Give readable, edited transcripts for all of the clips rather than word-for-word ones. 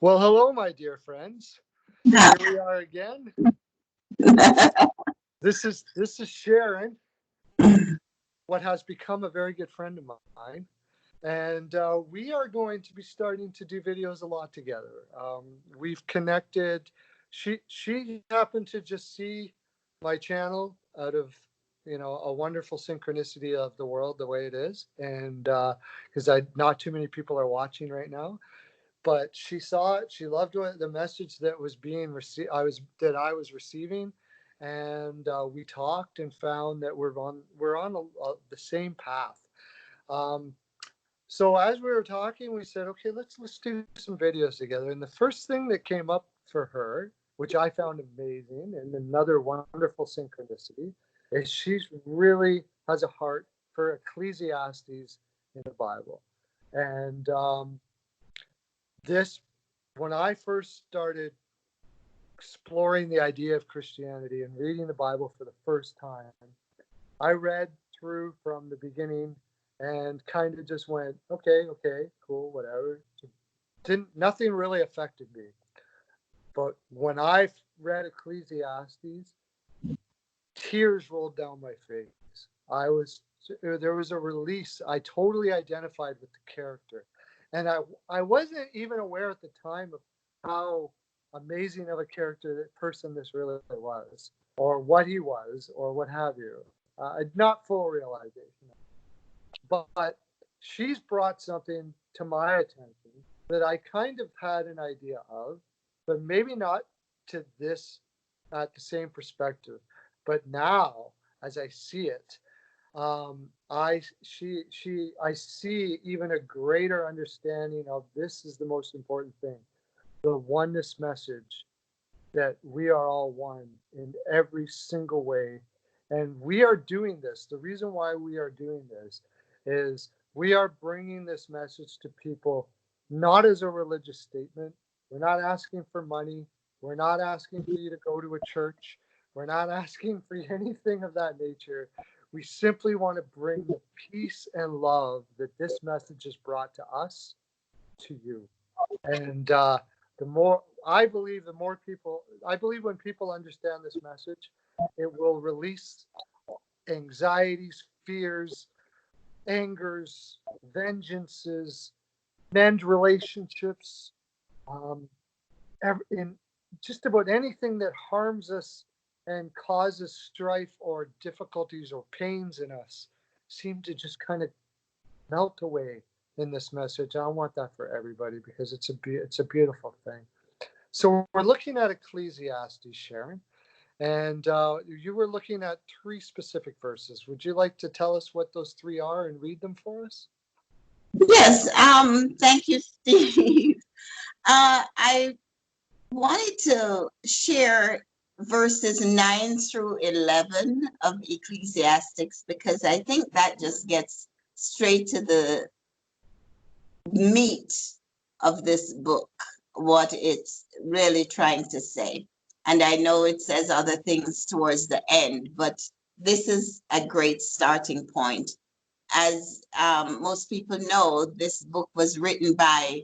Well, hello, my dear friends. Yeah. Here we are again. This is Sharon, what has become a very good friend of mine, and we are going to be starting to do videos a lot together. We've connected. She happened to just see my channel out of a wonderful synchronicity of the world the way it is, and because I not too many people are watching right now. But she saw it. She loved the message that was being received. I was receiving, and we talked and found that we're on the same path. Um, so as we were talking, we said, okay, let's do some videos together. And the first thing that came up for her, which I found amazing, and another wonderful synchronicity, is she's really has a heart for Ecclesiastes in the Bible, and this when I first started exploring the idea of Christianity and reading the Bible for the first time, I read through from the beginning and kind of just went, okay, cool, whatever. Didn't Nothing really affected me. But when I read Ecclesiastes, tears rolled down my face. There was a release. I totally identified with the character. And I wasn't even aware at the time of how amazing of a character, that person this really was, or what he was, or what have you. Not full realization. But she's brought something to my attention that I kind of had an idea of, but maybe not to this at the same perspective. But now, as I see it, I see even a greater understanding of this is the most important thing, the oneness message, that we are all one in every single way. And we are doing this. The reason why we are doing this is we are bringing this message to people not as a religious statement. We're not asking for money. We're not asking for you to go to a church. We're not asking for anything of that nature. We simply want to bring the peace and love that this message has brought to us to you. And the more I believe, I believe when people understand this message, it will release anxieties, fears, angers, vengeances, mend relationships, um, in just about anything that harms us and causes strife or difficulties or pains in us seem to just kind of melt away in this message. I want that for everybody because it's a beautiful thing. So we're looking at Ecclesiastes, Sharon, and you were looking at three specific verses. Would you like to tell us what those three are and read them for us? Yes. Thank you, Steve. I wanted to share verses 9 through 11 of Ecclesiastes because I think that just gets straight to the meat of this book, what it's really trying to say. And I know it says other things towards the end, but this is a great starting point. As most people know, this book was written by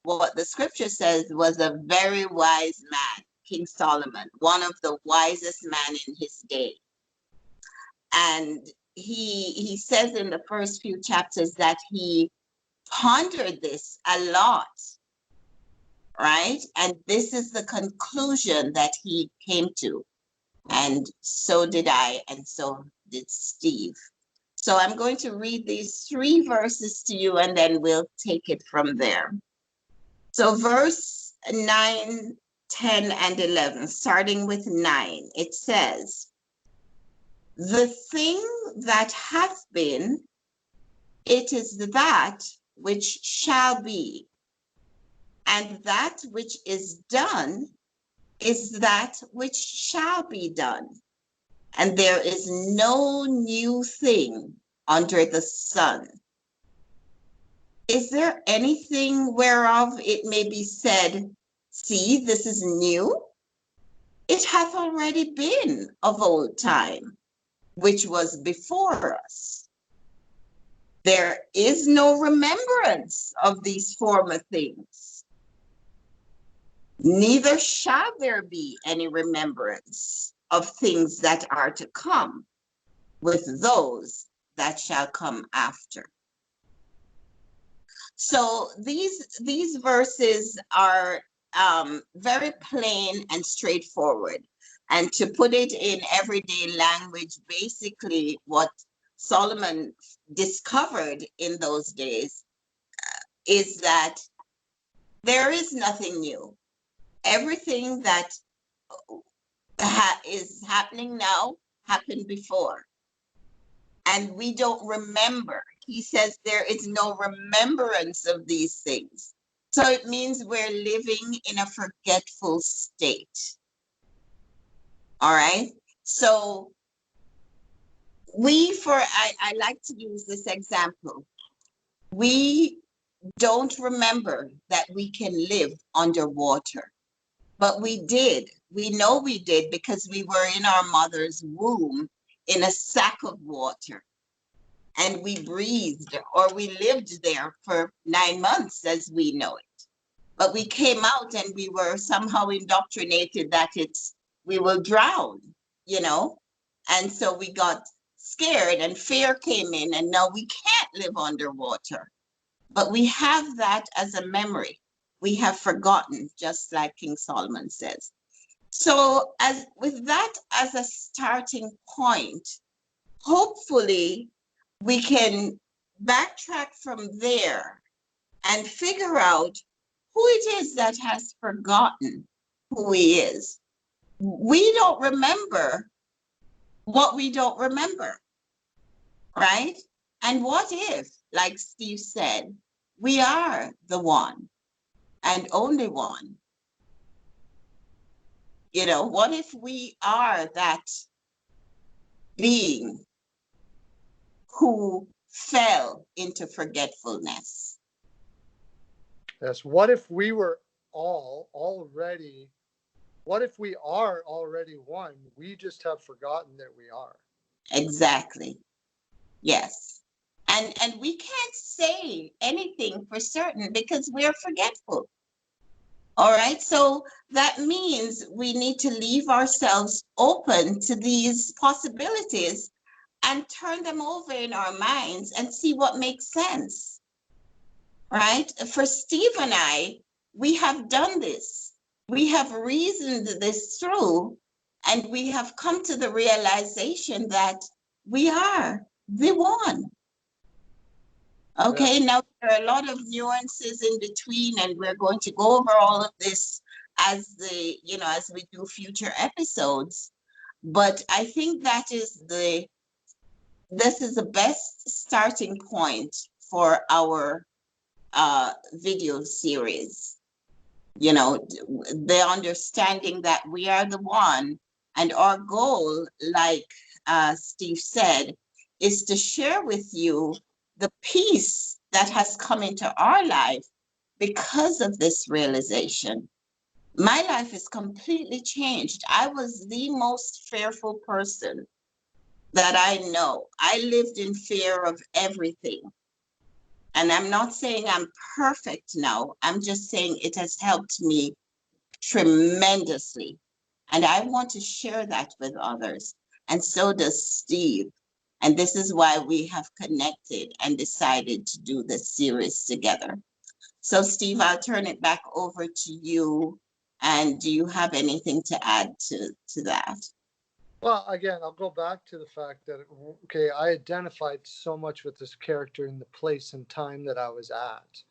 what the scripture says was a very wise man, King Solomon, one of the wisest men in his day. And he says in the first few chapters that he pondered this a lot, right? And this is the conclusion that he came to. And so did I, and so did Steve. So I'm going to read these three verses to you, and then we'll take it from there. So verse 9, 10, and 11, starting with 9, it says, "The thing that hath been, it is that which shall be, and that which is done is that which shall be done. And there is no new thing under the sun. Is there anything whereof it may be said, see, this is new? It hath already been of old time, which was before us. There is no remembrance of these former things, Neither shall there be any remembrance of things that are to come with those that shall come after. So these verses are very plain and straightforward. And to put it in everyday language, basically what Solomon discovered in those days is that there is nothing new. Everything that is happening now happened before. And we don't remember. He says there is no remembrance of these things. So it means we're living in a forgetful state. All right. So I like to use this example. We don't remember that we can live underwater, but we did. We know we did because we were in our mother's womb in a sack of water. And we breathed or we lived there for 9 months as we know it. But we came out and we were somehow indoctrinated that we will drown, you know? And so we got scared and fear came in and now we can't live underwater. But we have that as a memory. We have forgotten, just like King Solomon says. So with that as a starting point, hopefully we can backtrack from there and figure out who it is that has forgotten who he is. We don't remember what we don't remember, right? And what if, like Steve said, we are the one and only one? You know, what if we are that being who fell into forgetfulness? Yes. What if we were what if we are already one? We just have forgotten that we are. Exactly. Yes. And we can't say anything for certain because we're forgetful. All right. So that means we need to leave ourselves open to these possibilities and turn them over in our minds and see what makes sense. Right. For Steve and I, we have done this. We have reasoned this through and we have come to the realization that we are the one. Okay, Yes. now there are a lot of nuances in between, and we're going to go over all of this as as we do future episodes. But I think this is the best starting point for our video series. You know, the understanding that we are the one, and our goal, like Steve said, is to share with you the peace that has come into our life because of this realization. My life is completely changed. I was the most fearful person that I know. I lived in fear of everything. And I'm not saying I'm perfect now. I'm just saying it has helped me tremendously. And I want to share that with others. And so does Steve. And this is why we have connected and decided to do this series together. So, Steve, I'll turn it back over to you. And do you have anything to add to that? Well, again, I'll go back to the fact that, okay, I identified so much with this character in the place and time that I was at.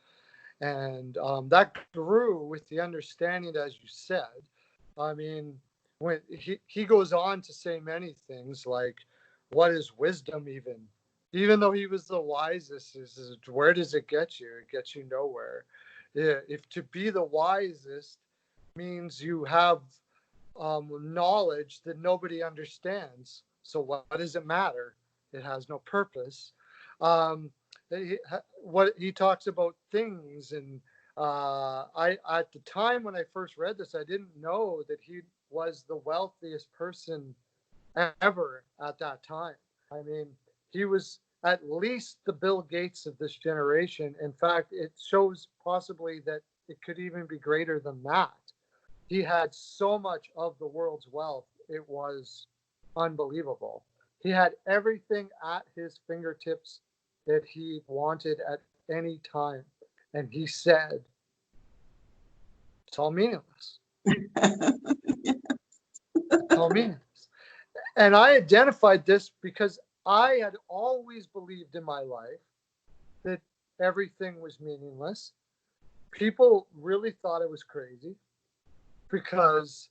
And that grew with the understanding, as you said. I mean, when he goes on to say many things like, what is wisdom even? Even though he was the wisest, where does it get you? It gets you nowhere. Yeah, if to be the wisest means you have knowledge that nobody understands. So what does it matter? It has no purpose. Um, what he talks about things, and I at the time when I first read this, I didn't know that he was the wealthiest person ever at that time. I mean, he was at least the Bill Gates of this generation. In fact, it shows possibly that it could even be greater than that. He had so much of the world's wealth, it was unbelievable. He had everything at his fingertips that he wanted at any time. And he said, it's all meaningless. It's all meaningless. And I identified this because I had always believed in my life that everything was meaningless. People really thought I was crazy because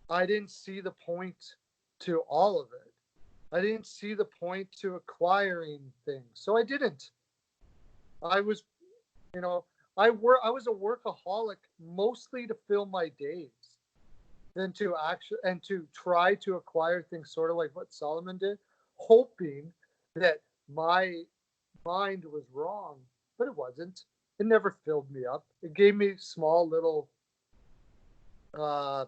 I didn't see the point to all of it. I didn't see the point to acquiring things. So I didn't. I was, you know, I was a workaholic mostly to fill my days than to actually and to try to acquire things sort of like what Solomon did, hoping that my mind was wrong, but it wasn't. It never filled me up. It gave me small little uh,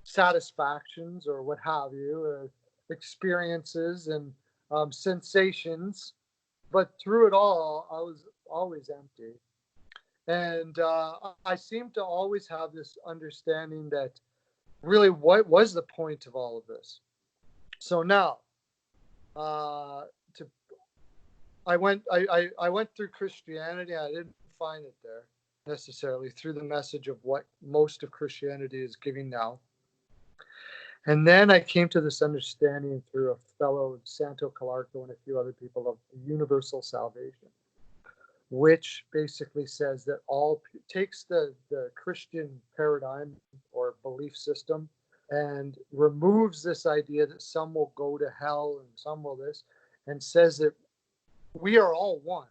satisfactions or what have you, or experiences and sensations. But through it all, I was always empty. And I seem to always have this understanding that really what was the point of all of this. So now, to I went through Christianity. I didn't find it there necessarily through the message of what most of Christianity is giving now. And then I came to this understanding through a fellow, Santo Calarco, and a few other people, of universal salvation, which basically says that all takes the Christian paradigm or belief system and removes this idea that some will go to hell and some will this, and says that we are all one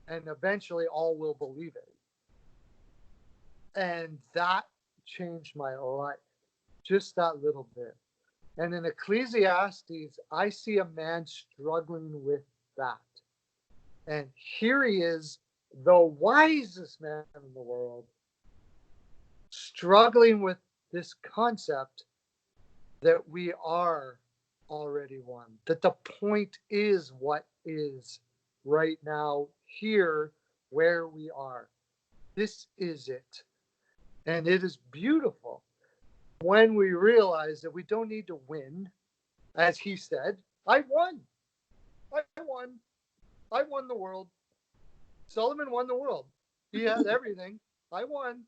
and eventually all will believe it. And that changed my life, just that little bit. And in Ecclesiastes, I see a man struggling with that. And here he is, the wisest man in the world, struggling with this concept that we are already one, that the point is what is right now, here, where we are. This is it. And it is beautiful when we realize that we don't need to win. As he said, I won. I won. I won the world. Solomon won the world. He had everything. I won.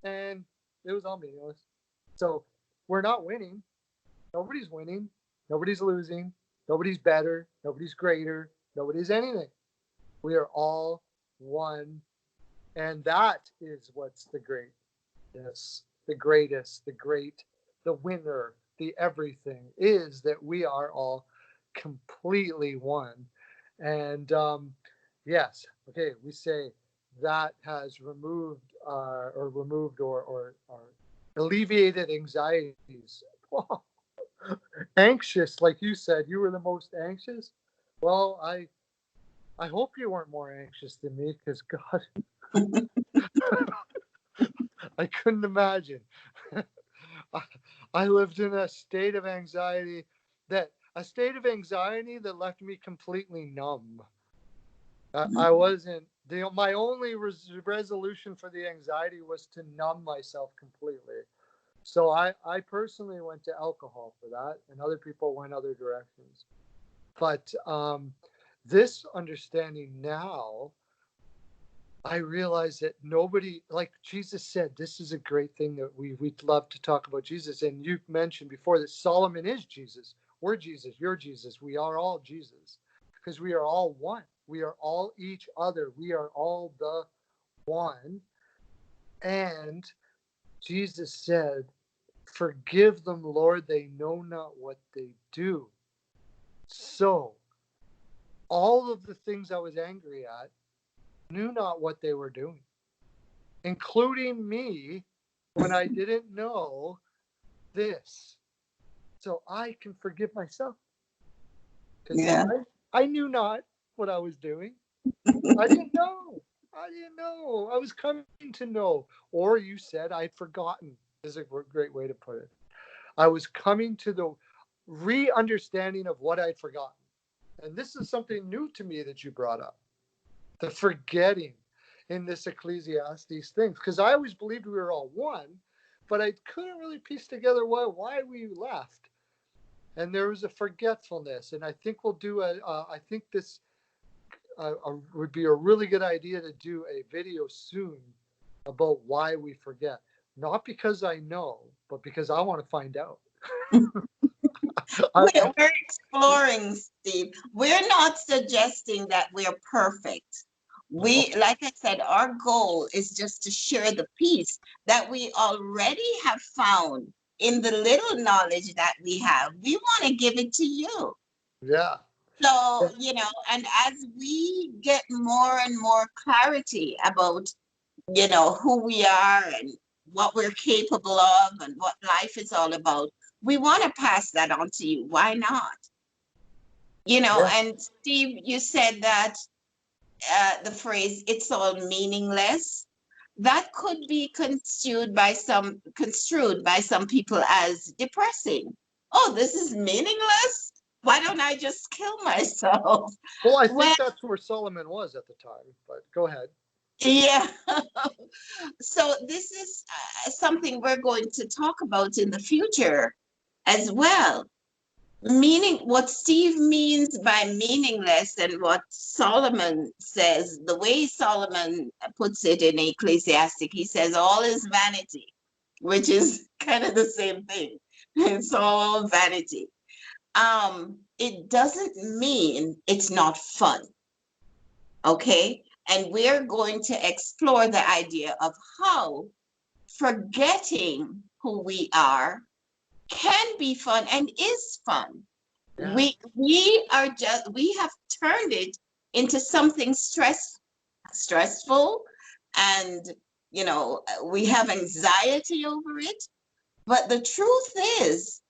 And it was all meaningless. So we're not winning. Nobody's winning. Nobody's losing. Nobody's better. Nobody's greater. Nobody's anything. We are all one. And that is what's the greatness, the greatest, the great, the winner, the everything, is that we are all completely one. And yes, okay, we say that has removed or alleviated anxieties. Wow. Anxious, like you said, you were the most anxious. Well, I hope you weren't more anxious than me, because God, I couldn't imagine. I lived in a state of anxiety that left me completely numb. I wasn't my only resolution for the anxiety was to numb myself completely. So I personally went to alcohol for that, and other people went other directions. But this understanding now, I realize that nobody, like Jesus said, this is a great thing that we'd love to talk about Jesus. And you mentioned before that Solomon is Jesus. We're Jesus. You're Jesus. We are all Jesus, because we are all one. We are all each other. We are all the one. And Jesus said, forgive them, Lord. They know not what they do. So all of the things I was angry at knew not what they were doing, including me when I didn't know this. So I can forgive myself, because Yeah. I knew not what I was doing. I didn't know. I didn't know. I was coming to know. Or you said I'd forgotten, is a great way to put it. I was coming to the re-understanding of what I'd forgotten. And this is something new to me that you brought up. The forgetting in this Ecclesiastes thing. Because I always believed we were all one, but I couldn't really piece together why we left. And there was a forgetfulness. And I think we'll do I think this would be a really good idea to do a video soon about why we forget. Not because I know, but because I want to find out. We're exploring, Steve. We're not suggesting that we're perfect. Like I said, our goal is just to share the peace that we already have found in the little knowledge that we have. We want to give it to you. Yeah. So, and as we get more and more clarity about, who we are and what we're capable of and what life is all about, we want to pass that on to you. Why not? Yeah. And Steve, you said that the phrase "it's all meaningless," that could be construed by some people as depressing. Oh, this is meaningless. Why don't I just kill myself? Well, I Well, think that's where Solomon was at the time, but go ahead. yeah. So this is something we're going to talk about in the future as well. Meaning, what Steve means by meaningless, and what Solomon says, the way Solomon puts it in Ecclesiastes, he says all is vanity, which is kind of the same thing. It's all vanity. It doesn't mean it's not fun. Okay. And we're going to explore the idea of how forgetting who we are can be fun and is fun. Yeah. We have turned it into something stressful, and we have anxiety over it. But the truth is,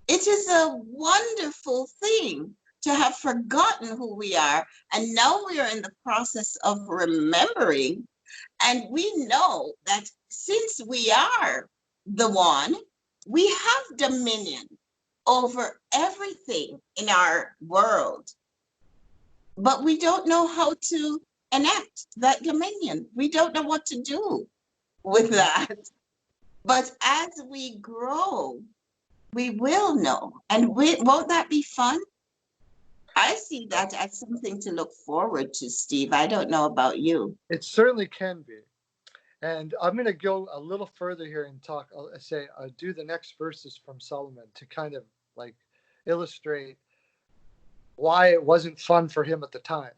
it is a wonderful thing to have forgotten who we are, and now we are in the process of remembering. And we know that since we are the one, we have dominion over everything in our world. But we don't know how to enact that dominion. We don't know what to do with that. But as we grow, we will know. And won't that be fun? I see that as something to look forward to, Steve. I don't know about you. It certainly can be. And I'm going to go a little further here and do the next verses from Solomon to kind of like illustrate why it wasn't fun for him at the time.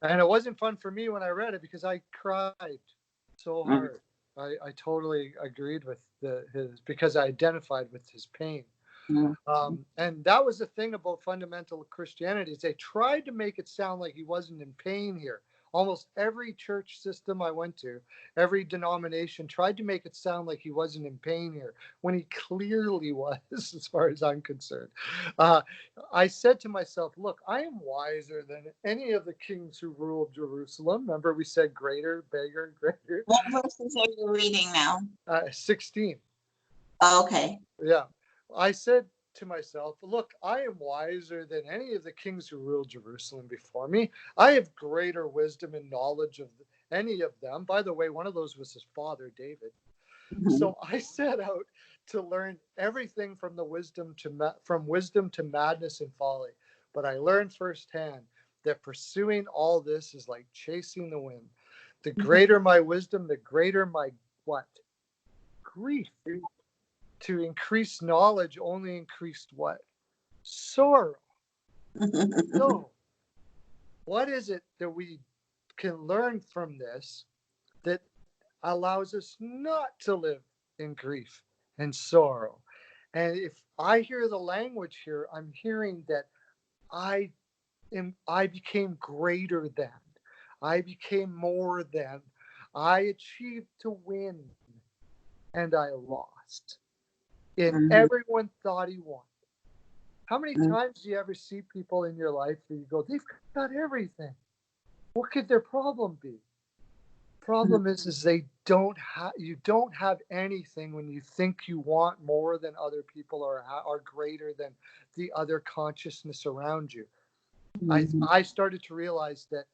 And it wasn't fun for me when I read it because I cried so hard. I totally agreed with his because I identified with his pain. And that was the thing about fundamental Christianity is they tried to make it sound like he wasn't in pain here. Almost every church system I went to, every denomination tried to make it sound like he wasn't in pain here, when he clearly was, as far as I'm concerned. I said to myself, look, I am wiser than any of the kings who ruled Jerusalem. Remember we said greater, bigger, greater. What verses are you reading now? 16. Okay. Yeah. I said to myself, look, I am wiser than any of the kings who ruled Jerusalem before me. I have greater wisdom and knowledge of any of them. By the way, one of those was his father, David. So I set out to learn everything from wisdom to madness and folly. But I learned firsthand that pursuing all this is like chasing the wind. The greater my wisdom, the greater my what? Grief. To increase knowledge only increased what? Sorrow. So, what is it that we can learn from this that allows us not to live in grief and sorrow? And if I hear the language here, I'm hearing that I became greater than, I became more than, I achieved to win, and I lost. And everyone thought he won. How many times do you ever see people in your life that you go, they've got everything? What could their problem be? Problem is you don't have anything when you think you want more than other people or are greater than the other consciousness around you. I started to realize that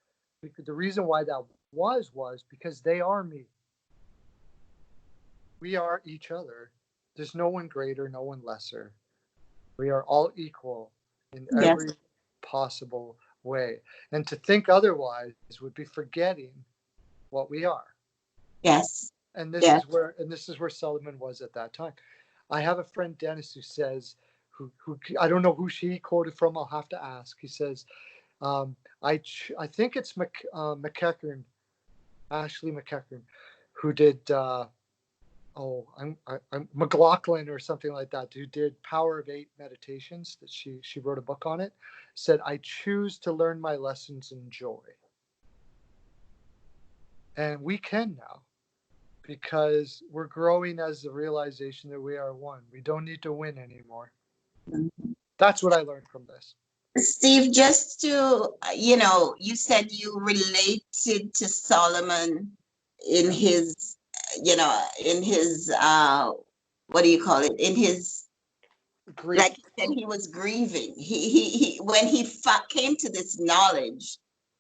the reason why that was because they are me. We are each other. There's no one greater, no one lesser. We are all equal in Yes, every possible way. And to think otherwise would be forgetting what we are. yes, And yes. this is where Solomon was at that time. I have a friend Dennis who says, who I don't know who she quoted from. I'll have to ask. He says, I think it's McEachern, Ashley McEachern, who did I'm McLaughlin or something like that, who did Power of Eight meditations. That she wrote a book on it. Said, I choose to learn my lessons in joy, and we can now, because we're growing as the realization that we are one. We don't need to win anymore. Mhm. That's what I learned from this. Steve, just to, you said you related to Solomon in Yeah. his, in his, what do you call it? In his, Grief. like you said, he was grieving. He when he came to this knowledge,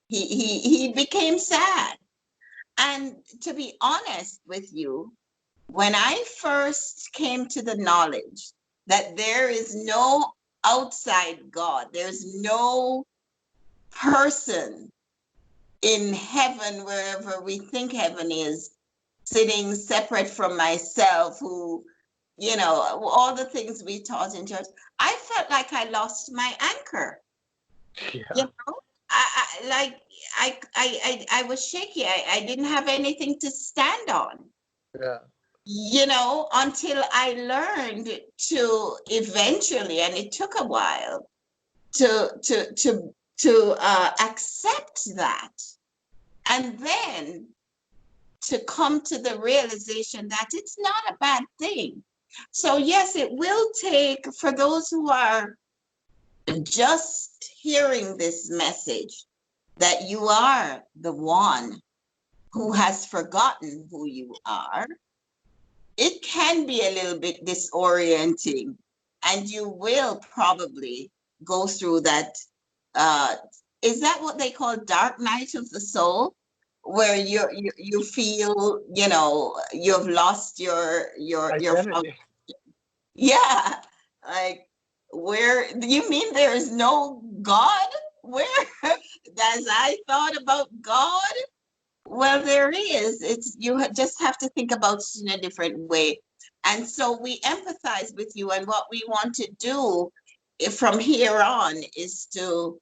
he became sad. And to be honest with you, when I first came to the knowledge that there is no outside God, there's no person in heaven, wherever we think heaven is, sitting separate from myself, who, all the things we taught in church, I felt like I lost my anchor. You Yeah. know, I was shaky. I didn't have anything to stand on. Yeah. Until I learned to eventually, and it took a while to accept that, and then to come to the realization that it's not a bad thing. So yes, it will take, for those who are just hearing this message, that you are the one who has forgotten who you are. It can be a little bit disorienting, and you will probably go through that. uh is that what they call dark night of the soul, where you feel, you've lost your Identity. yeah, like, where you mean there is no God? Where as I thought about God, well, there is. It's, you just have to think about it in a different way. And so we empathize with you. And what we want to do, from here on, is to,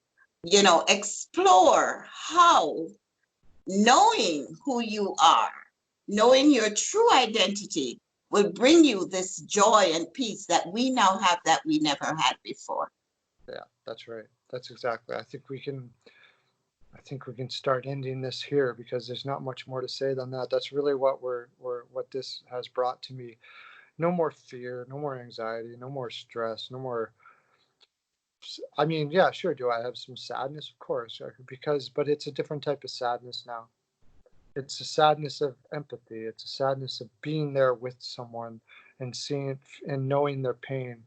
explore how knowing who you are, knowing your true identity, will bring you this joy and peace that we now have that we never had before. Yeah, that's right. That's exactly. I think we can start ending this here, because there's not much more to say than that. That's really what this has brought to me. No more fear, no more anxiety, no more stress, no more. I mean, yeah, sure. Do I have some sadness? Of course, because, but it's a different type of sadness now. It's a sadness of empathy. It's a sadness of being there with someone and seeing and knowing their pain,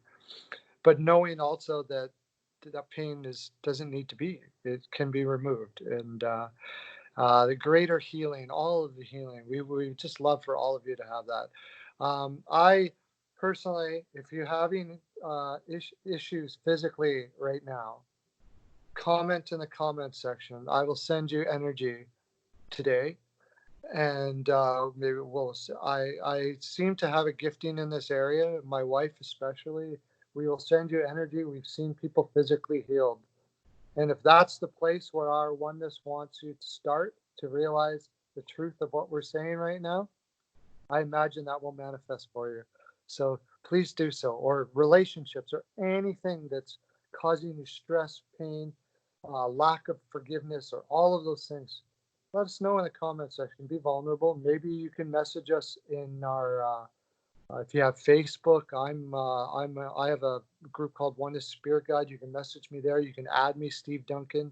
but knowing also that that pain doesn't need to be. It can be removed, and the greater healing, all of the healing. We just love for all of you to have that. I personally, if you're having issues physically right now, comment in the comment section. I will send you energy today, and maybe we'll. I seem to have a gifting in this area. My wife especially. We will send you energy. We've seen people physically healed. And if that's the place where our oneness wants you to start, to realize the truth of what we're saying right now, I imagine that will manifest for you. So please do so. Or relationships, or anything that's causing you stress, pain, lack of forgiveness, or all of those things. Let us know in the comment section. Be vulnerable. Maybe you can message us in our if you have Facebook. I have a group called Oneness Spirit Guide. You can message me there. You can add me, Steve Duncan.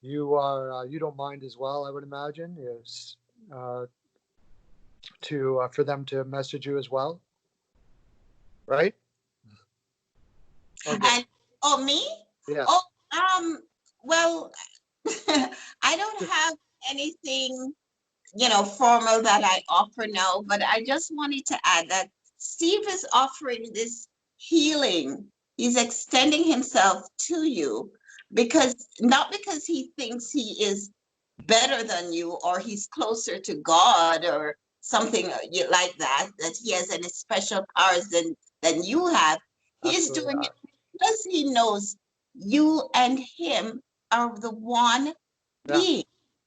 You don't mind as well, I would imagine, is uh, to for them to message you as well, right? Okay. And oh, me? Yes. Oh, well, I don't have anything formal that I offer now, but I just wanted to add that Steve is offering this healing. He's extending himself to you because not because he thinks he is better than you or he's closer to God or something like that, that he has any special powers than you have. He's Absolutely doing it not. because he knows you and him are the one Yeah. being.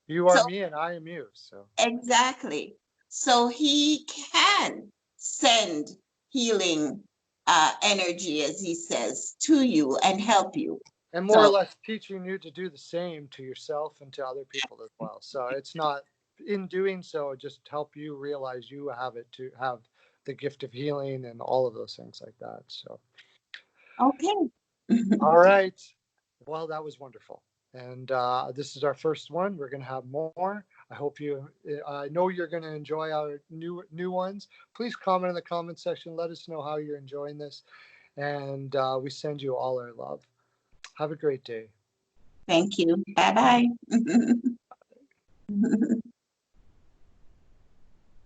You are So me and I am you. So, exactly. So he can send healing energy, as he says, to you and help you. and more or So, less teaching you to do the same to yourself and to other people as well. So it's not in doing so, just help you realize you have it to have the gift of healing and all of those things like that. So, okay. all right. Well, that was wonderful. And this is our first one. We're going to have more. I hope you, I know you're going to enjoy our new ones. Please comment in the comment section. Let us know how you're enjoying this. And we send you all our love. Have a great day. Thank you. Bye bye.